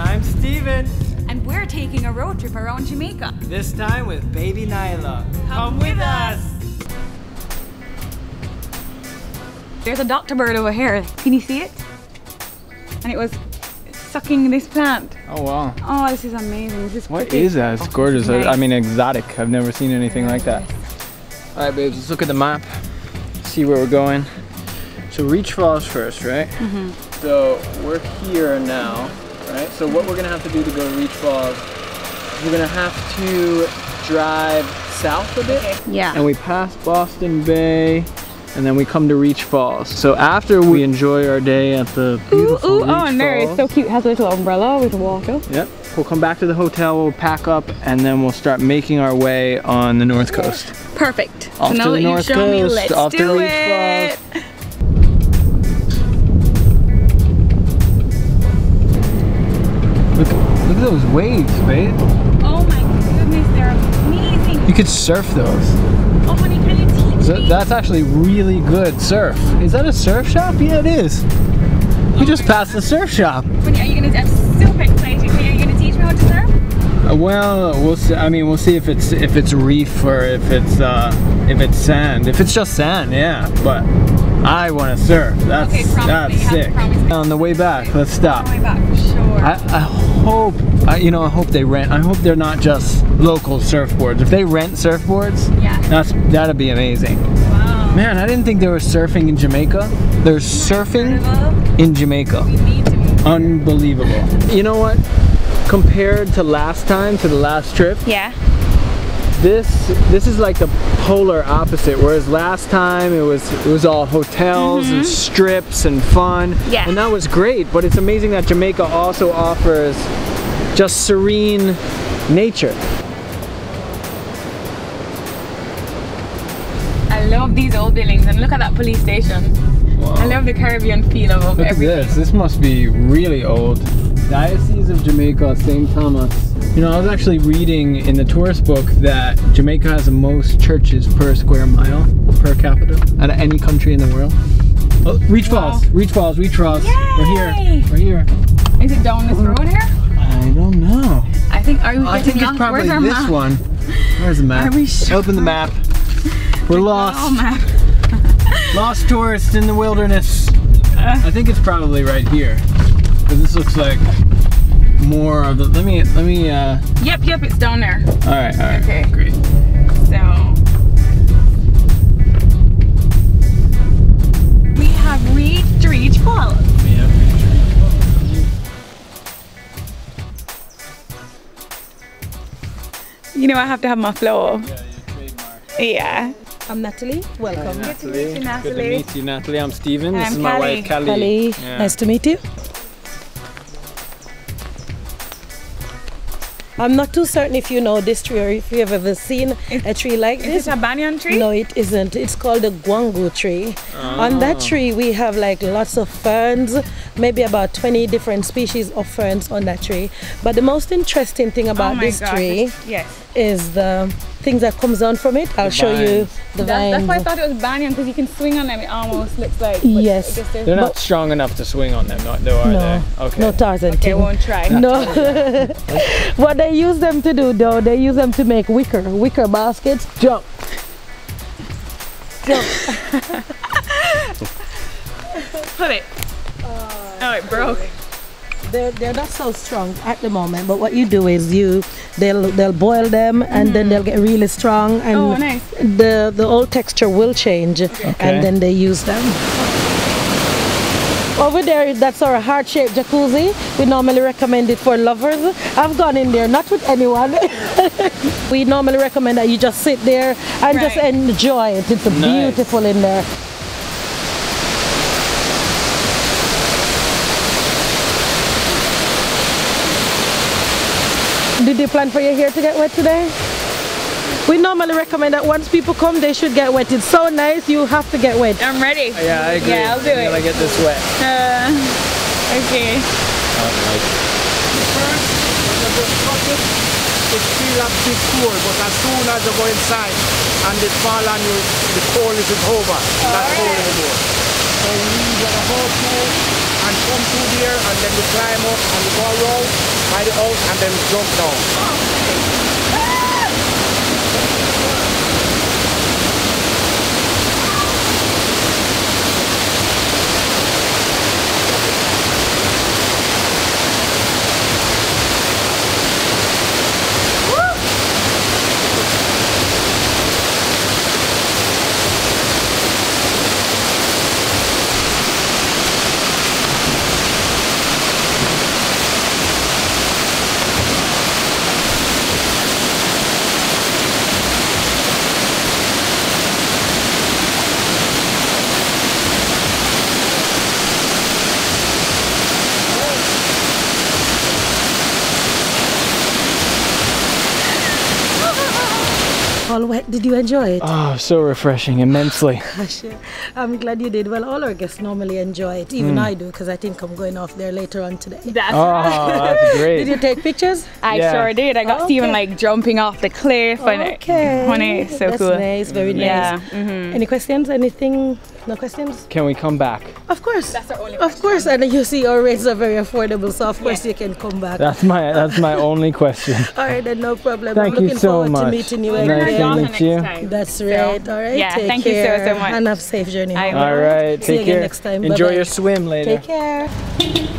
I'm Stephen. And we're taking a road trip around Jamaica. This time with baby Nyla. Come with us! There's a doctor bird over here. Can you see it? And it was sucking this plant. Oh wow. Oh, this is amazing. This is What pretty. is that? It's gorgeous. Nice. I mean, exotic. I've never seen anything like that. All right, babes, let's look at the map. See where we're going. So Reach Falls first, right? Mm-hmm. So we're here now, right? So what we're gonna have to do to go to Reach Falls is we're gonna have to drive south a bit. Okay. Yeah. And we pass Boston Bay, and then we come to Reach Falls. So after we enjoy our day at the beautiful Reach oh, and there it's Falls, so cute. It has a little umbrella with water. yep. We'll come back to the hotel, we'll pack up, and then we'll start making our way on the north coast. Perfect. Off so now to the that you north show me, coast, let's off to do Reach it. Falls. Look at those waves, babe. Oh my goodness, they're amazing. You could surf those. Oh, honey, can you teach me? That's actually really good surf. Is that a surf shop? Yeah, it is. We just passed the surf shop. Honey, are you gonna? I'm super excited. Honey, are you gonna teach me how to surf? Well, we'll see. I mean, we'll see if it's reef or if it's sand. If it's just sand, yeah. But I want to surf. That's Okay, promise me. You have to sick. promise me. On the way back, let's stop. On my back for sure. I hope, I hope they rent. I hope they're not just local surfboards. If they rent surfboards, Yeah. that'd be amazing. Wow. Man, I didn't think there was surfing in Jamaica. There's surfing in Jamaica. We need to move. Unbelievable. You know what? Compared to last time, to the last trip, Yeah. this is like the polar opposite. Whereas last time it was all hotels and strips and fun. Yeah. And that was great. But it's amazing that Jamaica also offers just serene nature. I love these old buildings and look at that police station. Wow. I love the Caribbean feel of Look at everything. this. This must be really old. Diocese of Jamaica, St. Thomas. You know, I was actually reading in the tourist book that Jamaica has the most churches per square mile, per capita, out of any country in the world. Oh, Reach Falls, Reach Falls, Reach Falls. We're here, we're here. Is it down this road here? I don't know. I think, are we I think getting it's lost? probably Where's our this map? one. Where's the map? Are we sure? Open the map. We're lost. Oh, map. Lost tourists in the wilderness. I think it's probably right here. Because this looks like more of the, let me Yep, it's down there. all right, Okay. great. So we have reached Reach Falls. We have You know I have to have my flow. yeah, your trademark. Yeah. I'm Natalie. Welcome. Good to meet you, Good Natalie. to meet you, Natalie. I'm Stephen. This I'm is my wife, Calee. Calee. Calee, Yeah. nice to meet you. I'm not too certain if you know this tree or if you've ever seen a tree like Is this. this a banyan tree? No, it isn't. It's called the guangu tree. On that tree, we have like lots of ferns, maybe about 20 different species of ferns on that tree. But the most interesting thing about this tree Yes. is the things that comes down from it. I'll show you the That's vines. why I thought it was banyan, because you can swing on them. It almost looks like. but Yes. I guess there's They're not But- strong enough to swing on them, though, are No, they? Okay. no Tarzan Okay, I thing. won't try. No. What they use them to do though, they use them to make wicker baskets. Jump. Jump. Put it. Oh, it broke. They're not so strong at the moment, but what you do is they'll boil them and then they'll get really strong and Oh, nice. the old texture will change and then they use them. Over there, that's our heart-shaped jacuzzi. We normally recommend it for lovers. I've gone in there, not with anyone. We normally recommend that you just sit there and just Right. enjoy it. It's Nice. beautiful in there. Did you plan for your hair to get wet today? We normally recommend that once people come, they should get wet. It's so nice, you have to get wet. I'm ready. Yeah, I agree. Yeah, I'll do it. I gotta get this wet. Okay. It feel a bit cold, but as soon as you go inside and it fall on you, the cold is over. Not cold anymore. So we gonna go through and come through there, and then we climb up and we go around by the house and then we jump down. Paul, did you enjoy it? Oh, so refreshing, immensely. Gosh, yeah. I'm glad you did. Well, all our guests normally enjoy it. Even I do, because I think I'm going off there later on today. That's That's great. Did you take pictures? I Yeah. sure did. I got Okay. Stephen like jumping off the cliff and Okay. honey, so That's cool. nice, very nice. Yeah. Any questions? Anything? No questions? Can we come back? Of course. That's our only Of course, and you see our rates are very affordable, so of course you can come back. That's my only question. All right, then no problem. Thank I'm you looking so forward much. to meeting you Nice again. to meet you. That's right. All right. yeah, Take thank you care so much. and have a safe journey. I home. will. All right, See you take again care. next time. Enjoy Bye-bye. your swim later. Take care.